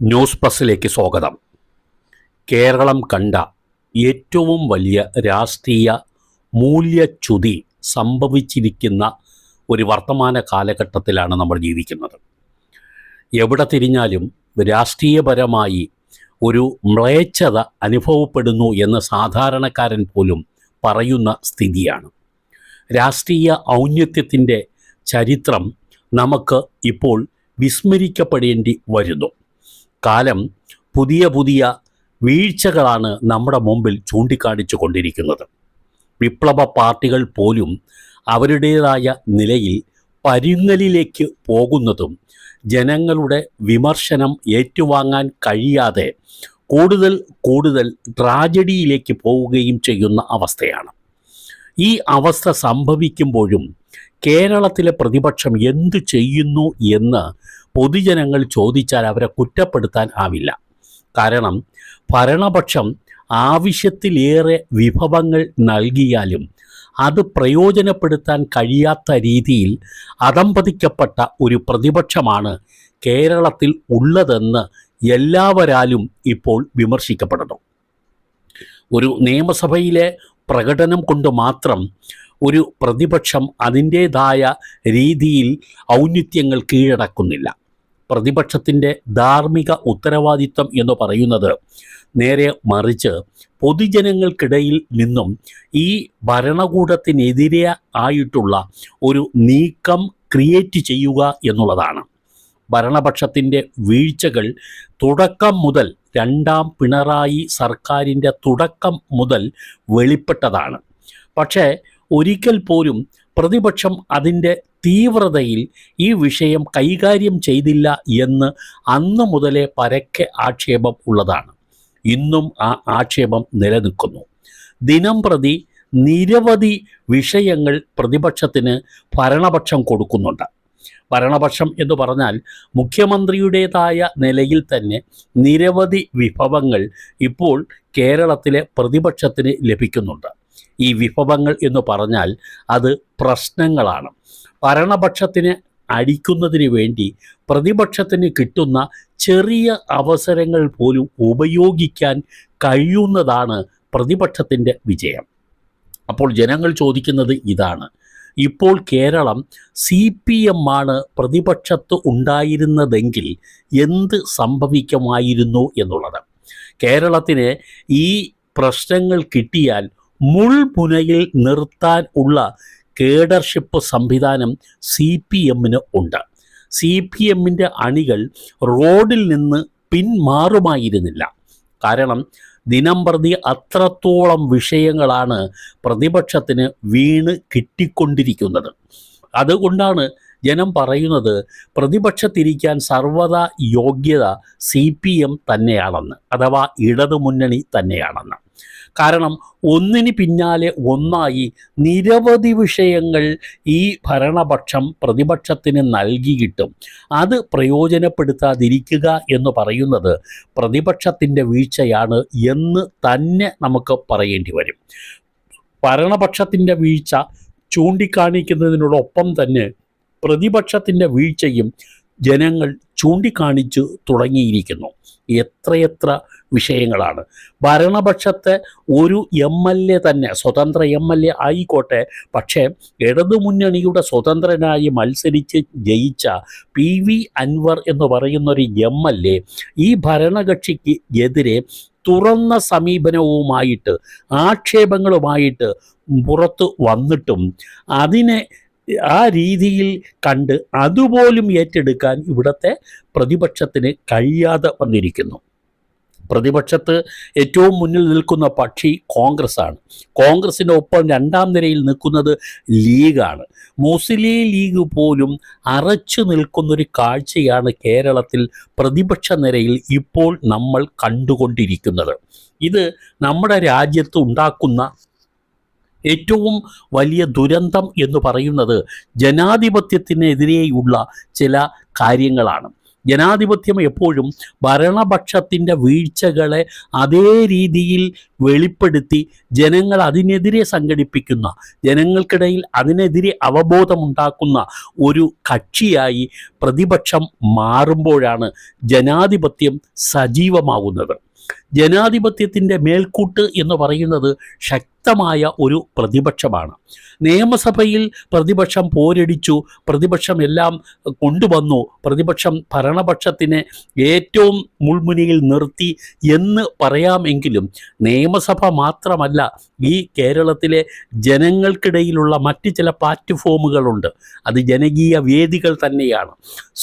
News പ്ലസിലേക്ക് സ്വാഗതം. കേരളം കണ്ട ഏറ്റവും വലിയ രാഷ്ട്രീയ മൂല്യച്യുതി സംഭവിച്ചിരിക്കുന്ന ഒരു വർത്തമാന കാലഘട്ടത്തിലാണ് നമ്മൾ ജീവിക്കുന്നത്. എവിടെ തിരിഞ്ഞാലും രാഷ്ട്രീയപരമായി ഒരു മ്ലേച്ഛത അനുഭവപ്പെടുന്നു എന്ന് സാധാരണക്കാരൻ പോലും പറയുന്ന സ്ഥിതിയാണ്. രാഷ്ട്രീയ ഔന്നത്യത്തിൻ്റെ ചരിത്രം നമുക്ക് ഇപ്പോൾ വിസ്മരിക്കപ്പെടേണ്ടി വരുന്നു. കാലം പുതിയ പുതിയ വീഴ്ചകളാണ് നമ്മുടെ മുമ്പിൽ ചൂണ്ടിക്കാണിച്ചു കൊണ്ടിരിക്കുന്നത്. വിപ്ലവ പാർട്ടികൾ പോലും അവരുടേതായ നിലയിൽ പരുങ്ങലിലേക്ക് പോകുന്നതും ജനങ്ങളുടെ വിമർശനം ഏറ്റുവാങ്ങാൻ കഴിയാതെ കൂടുതൽ കൂടുതൽ ട്രാജഡിയിലേക്ക് പോവുകയും ചെയ്യുന്ന അവസ്ഥയാണ്. ഈ അവസ്ഥ സംഭവിക്കുമ്പോഴും കേരളത്തിലെ പ്രതിപക്ഷം എന്തു ചെയ്യുന്നു എന്ന് പൊതുജനങ്ങൾ ചോദിച്ചാൽ അവരെ കുറ്റപ്പെടുത്താൻ ആവില്ല. കാരണം ഭരണപക്ഷം ആവശ്യത്തിലേറെ വിഭവങ്ങൾ നൽകിയാലും അത് പ്രയോജനപ്പെടുത്താൻ കഴിയാത്ത രീതിയിൽ അധംപതിക്കപ്പെട്ട ഒരു പ്രതിപക്ഷമാണ് കേരളത്തിൽ ഉള്ളതെന്ന് എല്ലാവരാലും ഇപ്പോൾ വിമർശിക്കപ്പെടുന്നു. ഒരു നിയമസഭയിലെ പ്രകടനം കൊണ്ട് മാത്രം ഒരു പ്രതിപക്ഷം അതിൻ്റേതായ രീതിയിൽ ഔന്നിത്യങ്ങൾ കീഴടക്കുന്നില്ല. പ്രതിപക്ഷത്തിൻ്റെ ധാർമ്മിക ഉത്തരവാദിത്വം എന്ന് പറയുന്നത് നേരെ മറിച്ച് പൊതുജനങ്ങൾക്കിടയിൽ നിന്നും ഈ ഭരണകൂടത്തിനെതിരെ ആയിട്ടുള്ള ഒരു നീക്കം ക്രിയേറ്റ് ചെയ്യുക എന്നുള്ളതാണ്. ഭരണപക്ഷത്തിൻ്റെ വീഴ്ചകൾ തുടക്കം മുതൽ രണ്ടാം പിണറായി സർക്കാരിൻ്റെ തുടക്കം മുതൽ വെളിപ്പെട്ടതാണ്. പക്ഷേ ഒരിക്കൽ പോലും പ്രതിപക്ഷം അതിൻ്റെ തീവ്രതയിൽ ഈ വിഷയം കൈകാര്യം ചെയ്തില്ല എന്ന് അന്ന് മുതലേ പരക്കെ ആക്ഷേപം ഉള്ളതാണ്. ഇന്നും ആ ആക്ഷേപം നിലനിൽക്കുന്നു. ദിനം പ്രതി നിരവധി വിഷയങ്ങൾ പ്രതിപക്ഷത്തിന് ഭരണപക്ഷം കൊടുക്കുന്നുണ്ട്. ഭരണപക്ഷം എന്ന് പറഞ്ഞാൽ മുഖ്യമന്ത്രിയുടേതായ നിലയിൽ തന്നെ നിരവധി വിഭവങ്ങൾ ഇപ്പോൾ കേരളത്തിലെ പ്രതിപക്ഷത്തിന് ലഭിക്കുന്നുണ്ട്. ഈ വിഭവങ്ങൾ എന്ന് പറഞ്ഞാൽ അത് പ്രശ്നങ്ങളാണ്. ഭരണപക്ഷത്തിന് അടിക്കുന്നതിന് വേണ്ടി പ്രതിപക്ഷത്തിന് കിട്ടുന്ന ചെറിയ അവസരങ്ങൾ പോലും ഉപയോഗിക്കാൻ കഴിയുന്നതാണ് പ്രതിപക്ഷത്തിൻ്റെ വിജയം. അപ്പോൾ ജനങ്ങൾ ചോദിക്കുന്നത് ഇതാണ്: ഇപ്പോൾ കേരളം CPM ആണ് പ്രതിപക്ഷത്ത് ഉണ്ടായിരുന്നതെങ്കിൽ എന്ത് സംഭവിക്കുമായിരുന്നു എന്നുള്ളത്. കേരളത്തിന് ഈ പ്രശ്നങ്ങൾ കിട്ടിയാൽ മുൾമുനയിൽ നിർത്താൻ ഉള്ള കേഡർഷിപ്പ് സംവിധാനം CPM-ന് ഉണ്ട്. CPM-ൻ്റെ അണികൾ റോഡിൽ നിന്ന് പിന്മാറുമായിരുന്നില്ല. കാരണം ദിനംപ്രതി അത്രത്തോളം വിഷയങ്ങളാണ് പ്രതിപക്ഷത്തിന് വീണ് കിട്ടിക്കൊണ്ടിരിക്കുന്നത്. അതുകൊണ്ടാണ് ജനം പറയുന്നത് പ്രതിപക്ഷത്തിരിക്കാൻ സർവ്വതാ യോഗ്യത CPM തന്നെയാണെന്ന്, അഥവാ ഇടതുമുന്നണി തന്നെയാണെന്ന്. കാരണം ഒന്നിന് പിന്നാലെ ഒന്നായി നിരവധി വിഷയങ്ങൾ ഈ ഭരണപക്ഷം പ്രതിപക്ഷത്തിന് നൽകിയിട്ടും അത് പ്രയോജനപ്പെടുത്താതിരിക്കുക എന്ന് പറയുന്നത് പ്രതിപക്ഷത്തിൻ്റെ വീഴ്ചയാണ് എന്ന് തന്നെ നമുക്ക് പറയേണ്ടി വരും. ഭരണപക്ഷത്തിൻ്റെ വീഴ്ച ചൂണ്ടിക്കാണിക്കുന്നതിനോടൊപ്പം തന്നെ പ്രതിപക്ഷത്തിൻ്റെ വീഴ്ചയും ജനങ്ങൾ ചൂണ്ടിക്കാണിച്ചു തുടങ്ങിയിരിക്കുന്നു. എത്രയെത്ര വിഷയങ്ങളാണ്. ഭരണപക്ഷത്തെ ഒരു MLA തന്നെ, സ്വതന്ത്ര MLA ആയിക്കോട്ടെ, പക്ഷേ ഇടതുമുന്നണിയുടെ സ്വതന്ത്രനായി മത്സരിച്ച് ജയിച്ച PV അൻവർ എന്ന് പറയുന്നൊരു MLA ഈ ഭരണകക്ഷിക്ക് എതിരെ തുറന്ന സമീപനവുമായിട്ട് ആക്ഷേപങ്ങളുമായിട്ട് പുറത്തു വന്നിട്ടും അതിനെ ആ രീതിയിൽ കണ്ട് അതുപോലും ഏറ്റെടുക്കാൻ ഇവിടുത്തെ പ്രതിപക്ഷത്തിന് കഴിയാതെ വന്നിരിക്കുന്നു. പ്രതിപക്ഷത്ത് ഏറ്റവും മുന്നിൽ നിൽക്കുന്ന പക്ഷി കോൺഗ്രസ്സാണ്. കോൺഗ്രസിൻ്റെ ഒപ്പം രണ്ടാം നിരയിൽ നിൽക്കുന്നത് ലീഗാണ്. മുസ്ലിം ലീഗ് പോലും അറച്ചു നിൽക്കുന്നൊരു കാഴ്ചയാണ് കേരളത്തിൽ പ്രതിപക്ഷ നിരയിൽ ഇപ്പോൾ നമ്മൾ കണ്ടുകൊണ്ടിരിക്കുന്നത്. ഇത് നമ്മുടെ രാജ്യത്ത് ഉണ്ടാക്കുന്ന ഏറ്റവും വലിയ ദുരന്തം എന്ന് പറയുന്നത് ജനാധിപത്യത്തിനെതിരെയുള്ള ചില കാര്യങ്ങളാണ്. ജനാധിപത്യം എപ്പോഴും ഭരണപക്ഷത്തിൻ്റെ വീഴ്ചകളെ അതേ രീതിയിൽ വെളിപ്പെടുത്തി ജനങ്ങൾ അതിനെതിരെ സംഘടിപ്പിക്കുന്ന, ജനങ്ങൾക്കിടയിൽ അതിനെതിരെ അവബോധമുണ്ടാക്കുന്ന ഒരു കക്ഷിയായി പ്രതിപക്ഷം മാറുമ്പോഴാണ് ജനാധിപത്യം സജീവമാകുന്നത്. ജനാധിപത്യത്തിൻ്റെ മേൽക്കൂട്ട് എന്ന് പറയുന്നത് ശക്തമായ ഒരു പ്രതിപക്ഷമാണ്. നിയമസഭയിൽ പ്രതിപക്ഷം പോരടിച്ചു, പ്രതിപക്ഷം എല്ലാം കൊണ്ടുവന്നു, പ്രതിപക്ഷം ഭരണപക്ഷത്തിനെ ഏറ്റവും മുൾമുനയിൽ നിർത്തി എന്ന് പറയാമെങ്കിലും നിയമസഭ മാത്രമല്ല, ഈ കേരളത്തിലെ ജനങ്ങൾക്കിടയിലുള്ള മറ്റ് ചില പ്ലാറ്റ്ഫോമുകളുണ്ട്. അത് ജനകീയ വേദികൾ തന്നെയാണ്.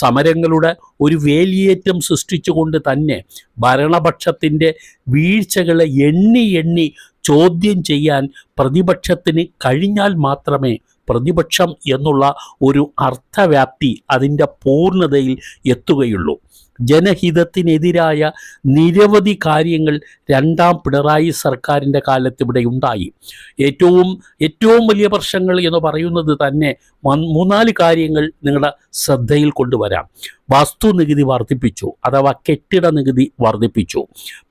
സമരങ്ങളുടെ ഒരു വേലിയേറ്റം സൃഷ്ടിച്ചുകൊണ്ട് തന്നെ ഭരണപക്ഷത്തിൻ്റെ വീഴ്ചകളെ എണ്ണി ചോദ്യം ചെയ്യാൻ പ്രതിപക്ഷത്തിന് കഴിഞ്ഞാൽ മാത്രമേ പ്രതിപക്ഷം എന്നുള്ള ഒരു അർത്ഥവ്യാപ്തി അതിൻ്റെ പൂർണ്ണതയിൽ എത്തുകയുള്ളൂ. ജനഹിതത്തിനെതിരായ നിരവധി കാര്യങ്ങൾ രണ്ടാം പിണറായി സർക്കാരിൻ്റെ കാലത്ത് ഇവിടെ ഉണ്ടായി. ഏറ്റവും വലിയ പ്രശ്നങ്ങൾ എന്ന് പറയുന്നത് തന്നെ 3-4 കാര്യങ്ങൾ നിങ്ങളുടെ ശ്രദ്ധയിൽ കൊണ്ടുവരാം. വസ്തുനികുതി വർദ്ധിപ്പിച്ചു, അഥവാ കെട്ടിട നികുതി വർദ്ധിപ്പിച്ചു,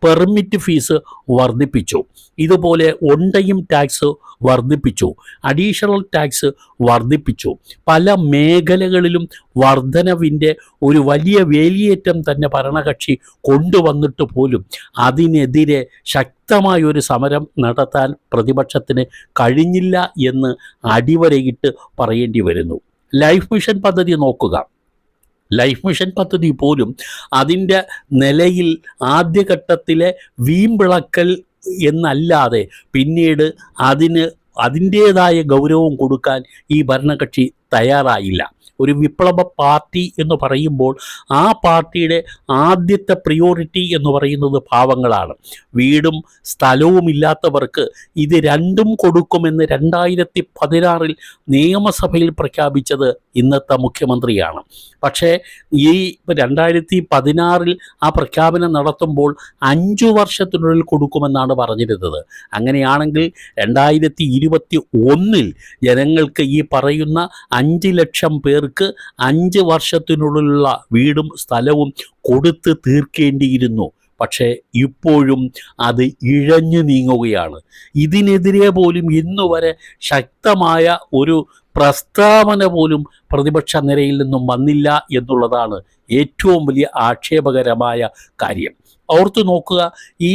പെർമിറ്റ് ഫീസ് വർദ്ധിപ്പിച്ചു, ഇതുപോലെ ഒണ്ടയും ടാക്സ് വർദ്ധിപ്പിച്ചു, അഡീഷണൽ ടാക്സ് വർദ്ധിപ്പിച്ചു. പല മേഖലകളിലും വർധനവിൻ്റെ ഒരു വലിയ വേലിയേറ്റം തന്നെ ഭരണകക്ഷി കൊണ്ടുവന്നിട്ട് പോലും അതിനെതിരെ ശക്തമായൊരു സമരം നടത്താൻ പ്രതിപക്ഷത്തിന് കഴിഞ്ഞില്ല എന്ന് അടിവരയിട്ട് പറയേണ്ടി വരുന്നു. ലൈഫ് മിഷൻ പദ്ധതി നോക്കുക. ലൈഫ് മിഷൻ പദ്ധതി പോലും അതിൻ്റെ നിലയിൽ ആദ്യഘട്ടത്തിലെ വീമ്പിളക്കൽ എന്നല്ലാതെ പിന്നീട് അതിൻ്റേതായ ഗൗരവം കൊടുക്കാൻ ഈ ഭരണകക്ഷി തയ്യാറായില്ല. ഒരു വിപ്ലവ പാർട്ടി എന്ന് പറയുമ്പോൾ ആ പാർട്ടിയുടെ ആദ്യത്തെ പ്രിയോറിറ്റി എന്ന് പറയുന്നത് പാവങ്ങളാണ്. വീടും സ്ഥലവും ഇല്ലാത്തവർക്ക് ഇത് രണ്ടും കൊടുക്കുമെന്ന് 2016 നിയമസഭയിൽ പ്രഖ്യാപിച്ചത് ഇന്നത്തെ മുഖ്യമന്ത്രിയാണ്. പക്ഷേ ഈ 2016 ആ പ്രഖ്യാപനം നടത്തുമ്പോൾ 5 വർഷത്തിനുള്ളിൽ കൊടുക്കുമെന്നാണ് പറഞ്ഞിരുന്നത്. അങ്ങനെയാണെങ്കിൽ 2021 ജനങ്ങൾക്ക് ഈ പറയുന്ന 5 ലക്ഷം പേർക്ക് 5 വർഷത്തിനുള്ളിലുള്ള വീടും സ്ഥലവും കൊടുത്ത് തീർക്കേണ്ടിയിരുന്നു. പക്ഷേ ഇപ്പോഴും അത് ഇഴഞ്ഞു നീങ്ങുകയാണ്. ഇതിനെതിരെ പോലും ഇന്നുവരെ ശക്തമായ ഒരു പ്രസ്താവന പോലും പ്രതിപക്ഷ നിരയിൽ നിന്നും വന്നില്ല എന്നുള്ളതാണ് ഏറ്റവും വലിയ ആക്ഷേപകരമായ കാര്യം. ഓർത്തു നോക്കുക, ഈ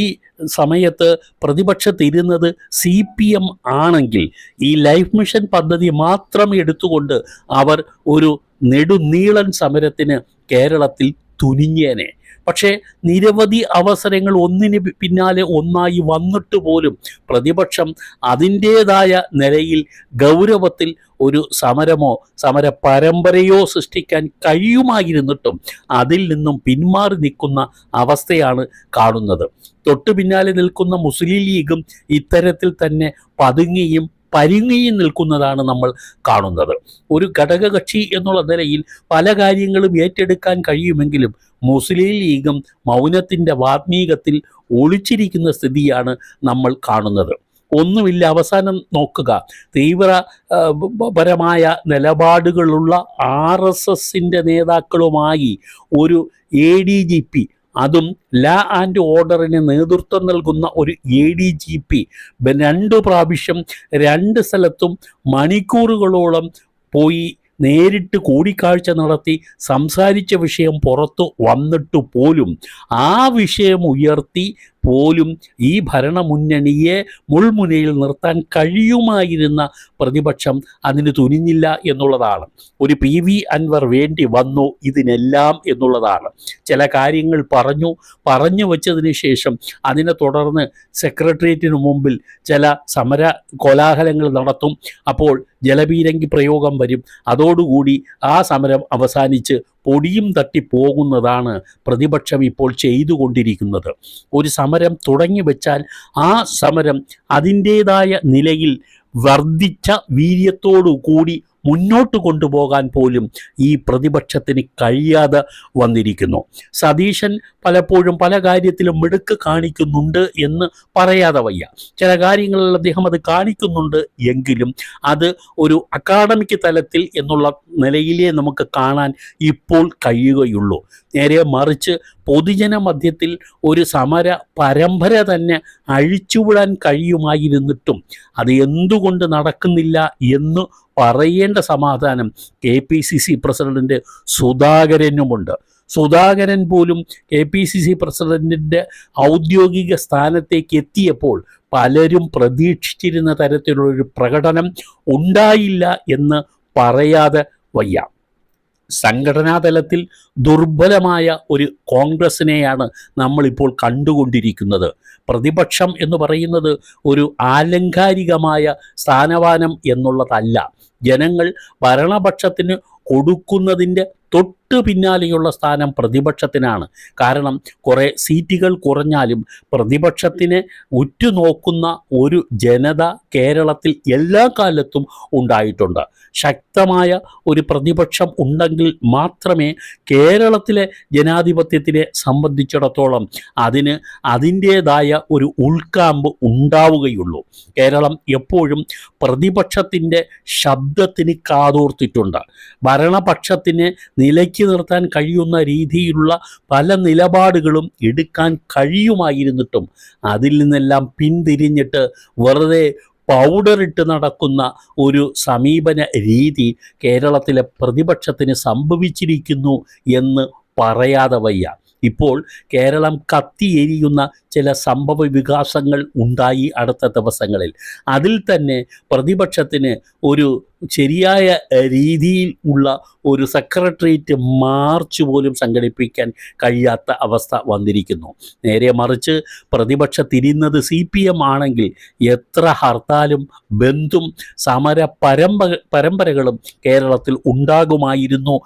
സമയത്ത് പ്രതിപക്ഷത്തിരുന്നത് CPM ആണെങ്കിൽ ഈ ലൈഫ് മിഷൻ പദ്ധതി മാത്രം എടുത്തുകൊണ്ട് അവർ ഒരു നെടുനീളൻ സമരത്തിന് കേരളത്തിൽ തുനിഞ്ഞേനെ. പക്ഷേ നിരവധി അവസരങ്ങൾ ഒന്നിന് പിന്നാലെ ഒന്നായി വന്നിട്ട് പോലും പ്രതിപക്ഷം അതിൻ്റേതായ നിലയിൽ ഗൗരവത്തിൽ ഒരു സമരമോ സമര പരമ്പരയോ സൃഷ്ടിക്കാൻ കഴിയുമായിരുന്നിട്ടും അതിൽ നിന്നും പിന്മാറി നിൽക്കുന്ന അവസ്ഥയാണ് കാണുന്നത്. തൊട്ടു പിന്നാലെ നിൽക്കുന്ന മുസ്ലിം ലീഗും ഇത്തരത്തിൽ തന്നെ പതുങ്ങിയും പരിങ്ങിയും നിൽക്കുന്നതാണ് നമ്മൾ കാണുന്നത്. ഒരു ഘടകകക്ഷി എന്നുള്ള നിലയിൽ പല കാര്യങ്ങളും ഏറ്റെടുക്കാൻ കഴിയുമെങ്കിലും മുസ്ലിം ലീഗും മൗനത്തിൻ്റെ വാത്മീകത്തിൽ ഒളിച്ചിരിക്കുന്ന സ്ഥിതിയാണ് നമ്മൾ കാണുന്നത്. ഒന്നുമില്ല. അവസാനം നോക്കുക, തീവ്രപരമായ നിലപാടുകളുള്ള RSSൻ്റെ നേതാക്കളുമായി ഒരു ADGP, അതും ലാ ആൻഡ് ഓർഡറിന് നേതൃത്വം നൽകുന്ന ഒരു ADGP 2 പ്രാവശ്യം 2 സ്ഥലത്തും മണിക്കൂറുകളോളം പോയി നേരിട്ട് കൂടിക്കാഴ്ച നടത്തി സംസാരിച്ച വിഷയം പുറത്തു വന്നിട്ട് പോലും ആ വിഷയം ഉയർത്തി പോലും ഈ ഭരണമുന്നണിയെ മുൾമുനയിൽ നിർത്താൻ കഴിയുമായിരുന്ന പ്രതിപക്ഷം അതിന് തുനിഞ്ഞില്ല എന്നുള്ളതാണ്. ഒരു PV അൻവർ വേണ്ടി വന്നു ഇതിനെല്ലാം എന്നുള്ളതാണ്. ചില കാര്യങ്ങൾ പറഞ്ഞു വച്ചതിന് ശേഷം അതിനെ തുടർന്ന് സെക്രട്ടേറിയറ്റിന് മുമ്പിൽ ചില സമര കോലാഹലങ്ങൾ നടത്തും. അപ്പോൾ ജലപീരങ്കി പ്രയോഗം വരും. അതോടുകൂടി ആ സമരം അവസാനിച്ച് പൊടിയും തട്ടി പോകുന്നതാണ് പ്രതിപക്ഷം ഇപ്പോൾ ചെയ്തുകൊണ്ടിരിക്കുന്നത്. ഒരു സമരം തുടങ്ങി വെച്ചാൽ ആ സമരം അതിൻ്റേതായ നിലയിൽ വർദ്ധിച്ച വീര്യത്തോടു കൂടി മുന്നോട്ട് കൊണ്ടുപോകാൻ പോലും ഈ പ്രതിപക്ഷത്തിന് കഴിയാതെ വന്നിരിക്കുന്നു. സതീശൻ പലപ്പോഴും പല കാര്യത്തിലും മിടുക്ക് കാണിക്കുന്നുണ്ട് എന്ന് പറയാതെ വയ്യ. ചില കാര്യങ്ങളിൽ അദ്ദേഹം അത് കാണിക്കുന്നുണ്ട് എങ്കിലും അത് ഒരു അക്കാഡമിക് തലത്തിൽ എന്നുള്ള നിലയിലേ നമുക്ക് കാണാൻ ഇപ്പോൾ കഴിയുകയുള്ളൂ. നേരെ മറിച്ച് പൊതുജന മധ്യത്തിൽ ഒരു സമര പരമ്പര തന്നെ അഴിച്ചുവിടാൻ കഴിയുമായിരുന്നിട്ടും അത് എന്തുകൊണ്ട് നടക്കുന്നില്ല എന്ന് പറയേണ്ട സമാധാനം KPCC പ്രസിഡന്റ് സുധാകരനുമുണ്ട്. സുധാകരൻ പോലും KPCC പ്രസിഡന്റിൻ്റെ ഔദ്യോഗിക സ്ഥാനത്തേക്ക് എത്തിയപ്പോൾ പലരും പ്രതീക്ഷിച്ചിരുന്ന തരത്തിലുള്ളൊരു പ്രകടനം ഉണ്ടായില്ല എന്ന് പറയാതെ വയ്യ. സംഘടനാ തലത്തിൽ ദുർബലമായ ഒരു കോൺഗ്രസിനെയാണ് നമ്മളിപ്പോൾ കണ്ടുകൊണ്ടിരിക്കുന്നത്. പ്രതിപക്ഷം എന്ന് പറയുന്നത് ഒരു ആലങ്കാരികമായ സ്ഥാനമാനം എന്നുള്ളതല്ല. ജനങ്ങൾ ഭരണപക്ഷത്തിന് കൊടുക്കുന്നതിൻ്റെ തൊട്ട് പിന്നാലെയുള്ള സ്ഥാനം പ്രതിപക്ഷത്തിനാണ്. കാരണം കുറേ സീറ്റുകൾ കുറഞ്ഞാലും പ്രതിപക്ഷത്തിനെ ഉറ്റുനോക്കുന്ന ഒരു ജനത കേരളത്തിൽ എല്ലാ കാലത്തും ഉണ്ടായിട്ടുണ്ട്. ശക്തമായ ഒരു പ്രതിപക്ഷം ഉണ്ടെങ്കിൽ മാത്രമേ കേരളത്തിലെ ജനാധിപത്യത്തിനെ സംബന്ധിച്ചിടത്തോളം അതിന് അതിൻ്റേതായ ഒരു ഉൾക്കാമ്പ് ഉണ്ടാവുകയുള്ളൂ. കേരളം എപ്പോഴും പ്രതിപക്ഷത്തിൻ്റെ ശബ്ദത്തിന് കാതോർത്തിട്ടുണ്ട്. ഭരണപക്ഷത്തിന് നിലയ്ക്ക് നിർത്താൻ കഴിയുന്ന രീതിയിലുള്ള പല നിലപാടുകളും എടുക്കാൻ കഴിയുമായിരുന്നിട്ടും അതിൽ നിന്നെല്ലാം പിന്തിരിഞ്ഞിട്ട് വെറുതെ പൗഡറിട്ട് നടക്കുന്ന ഒരു സമീപന രീതി കേരളത്തിലെ പ്രതിപക്ഷത്തിന് സംഭവിച്ചിരിക്കുന്നു എന്ന് പറയാതെ വയ്യ. ഇപ്പോൾ കേരളം കത്തിയെരിയുന്ന ചില സംഭവ വികാസങ്ങൾ ഉണ്ടായി അടുത്ത ദിവസങ്ങളിൽ. അതിൽ തന്നെ പ്രതിപക്ഷത്തിന് ഒരു ശരിയായ രീതിയിൽ ഉള്ള ഒരു സെക്രട്ടേറിയറ്റ് മാർച്ച് പോലും സംഘടിപ്പിക്കാൻ കഴിയാത്ത അവസ്ഥ വന്നിരിക്കുന്നു. നേരെ മറിച്ച് പ്രതിപക്ഷത്തിരുന്നത് CPM ആണെങ്കിൽ എത്ര ഹർത്താലും ബന്ധും സമര പരമ്പരകളും കേരളത്തിൽ ഉണ്ടാകുമായിരുന്നു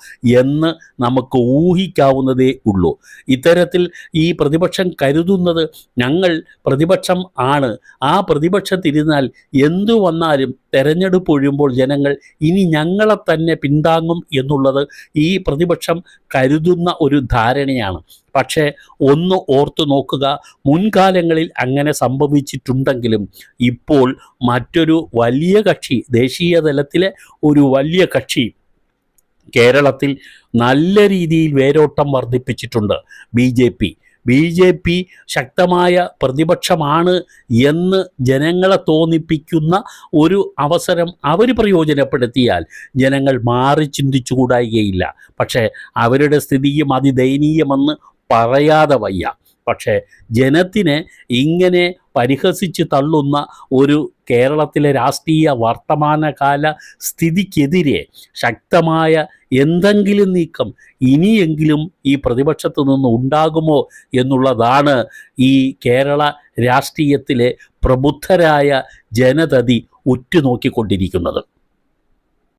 എന്ന് നമുക്ക് ഊഹിക്കാവുന്നതേ ഉള്ളൂ. ഇത്തരത്തിൽ ഈ പ്രതിപക്ഷം കരുതുന്നത് ഞങ്ങൾ പ്രതിപക്ഷം ആണ്, ആ പ്രതിപക്ഷത്തിരുന്നാൽ എന്തു വന്നാലും തെരഞ്ഞെടുപ്പ് ഒഴിയുമ്പോൾ ജനങ്ങൾ ഇനി ഞങ്ങളെ തന്നെ പിന്താങ്ങും എന്നുള്ളത് ഈ പ്രതിപക്ഷം കരുതുന്ന ഒരു ധാരണയാണ്. പക്ഷേ ഒന്ന് ഓർത്തു നോക്കുക, മുൻകാലങ്ങളിൽ അങ്ങനെ സംഭവിച്ചിട്ടുണ്ടെങ്കിലും ഇപ്പോൾ മറ്റൊരു വലിയ കക്ഷി, ദേശീയ തലത്തിലെ ഒരു വലിയ കക്ഷി കേരളത്തിൽ നല്ല രീതിയിൽ വേരോട്ടം വർദ്ധിപ്പിച്ചിട്ടുണ്ട്. BJP ശക്തമായ പ്രതിപക്ഷമാണ് എന്ന് ജനങ്ങളെ തോന്നിപ്പിക്കുന്ന ഒരു അവസരം അവർ പ്രയോജനപ്പെടുത്തിയാൽ ജനങ്ങൾ മാറി ചിന്തിച്ചുകൂടായികയില്ല. പക്ഷേ അവരുടെ സ്ഥിതിയും അതിദയനീയമെന്ന് പറയാതെ വയ്യ. പക്ഷേ ജനത്തിനെ ഇങ്ങനെ പരിഹസിച്ച് തള്ളുന്ന ഒരു കേരളത്തിലെ രാഷ്ട്രീയ വർത്തമാനകാല സ്ഥിതിക്കെതിരെ ശക്തമായ എന്തെങ്കിലും നീക്കം ഇനിയെങ്കിലും ഈ പ്രതിപക്ഷത്തു നിന്ന് ഉണ്ടാകുമോ എന്നുള്ളതാണ് ഈ കേരള രാഷ്ട്രീയത്തിലെ പ്രബുദ്ധരായ ജനതതി ഉറ്റുനോക്കിക്കൊണ്ടിരിക്കുന്നത്.